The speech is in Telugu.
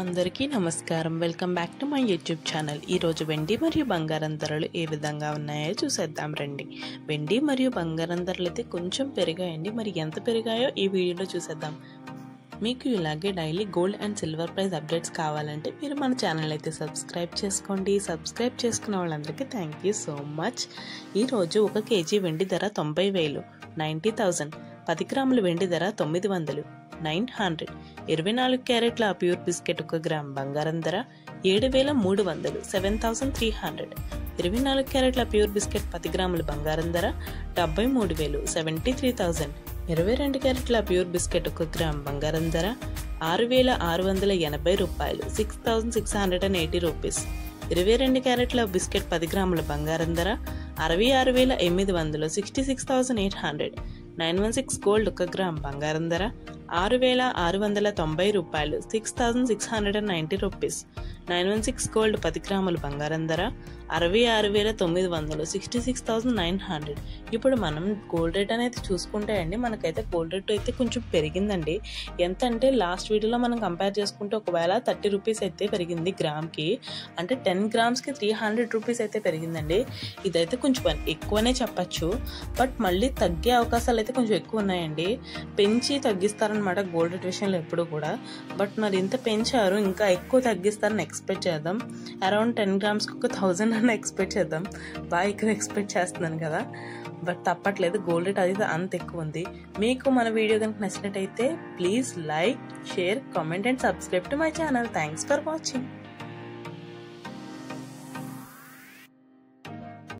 అందరికీ నమస్కారం. Welcome back to my YouTube channel. ఈరోజు వెండి మరియు బంగారం ధరలు ఏ విధంగా ఉన్నాయో చూసేద్దాం రండి. వెండి మరియు బంగారం ధరలు అయితే కొంచెం పెరిగాయండి. మరి ఎంత పెరిగాయో ఈ వీడియోలో చూసేద్దాం. మీకు ఇలాగే daily gold and silver price updates కావాలంటే మీరు మన ఛానల్ అయితే సబ్స్క్రైబ్ చేసుకోండి. సబ్స్క్రైబ్ చేసుకున్న వాళ్ళందరికీ థ్యాంక్ యూ సో మచ్. ఈరోజు 1 కేజీ వెండి ధర 90,000 90,000. 10 గ్రాముల వెండి ధర 900 900. 24 క్యారెట్ల ప్యూర్ బిస్కెట్ 1 గ్రామ్ బంగారం ధర 7,300 7,300. 24 క్యారెట్ల ప్యూర్ బిస్కెట్ 10 గ్రాముల బంగారం ధర 73,000 73,000. 22 క్యారెట్ల ప్యూర్ బిస్కెట్ 1 గ్రామ్ బంగారం ధర 6,680 రూపాయలు 6,680 రూపీస్. 22 క్యారెట్ల బిస్కెట్ 10 గ్రాముల బంగారం ధర 66,800 66,800. 916 గోల్డ్ 1 గ్రామ్ బంగారం ధర 6,690 రూపాయలు 6,690 రూపీస్. 916 గోల్డ్ 10 గ్రాముల బంగారం ధర 66,900 66,900. ఇప్పుడు మనం గోల్డ్ రేట్ అనేది చూసుకుంటే అండి, మనకైతే గోల్డ్ రేట్ అయితే కొంచెం పెరిగిందండి. ఎంత అంటే లాస్ట్ వీడియోలో మనం కంపేర్ చేసుకుంటే ఒకవేళ 30 రూపీస్ అయితే పెరిగింది గ్రామ్కి, అంటే 10 గ్రామ్స్కి 300 రూపీస్ అయితే పెరిగిందండి. ఇదైతే కొంచెం ఎక్కువనే చెప్పచ్చు, బట్ మళ్ళీ తగ్గే అవకాశాలు అయితే కొంచెం ఎక్కువ ఉన్నాయండి. పెంచి తగ్గిస్తారనమాట గోల్డ్ రేట్ విషయంలో ఎప్పుడు కూడా. బట్ మరి ఇంత పెంచారు, ఇంకా ఎక్కువ తగ్గిస్తారని ఎక్స్పెక్ట్ చేద్దాం. అరౌండ్ 10 గ్రామ్స్కి 1,000 అని ఎక్స్పెక్ట్ చేద్దాం. బాగా ఎక్కువ ఎక్స్పెక్ట్ చేస్తున్నాను కదా, బట్ తప్పట్లేదు. గోల్డ్ రేట్ అది అంత ఎక్కువ ఉంది. మీకు మన వీడియో కనుక నచ్చినట్టయితే please like, share, comment and subscribe to my channel. Thanks for watching.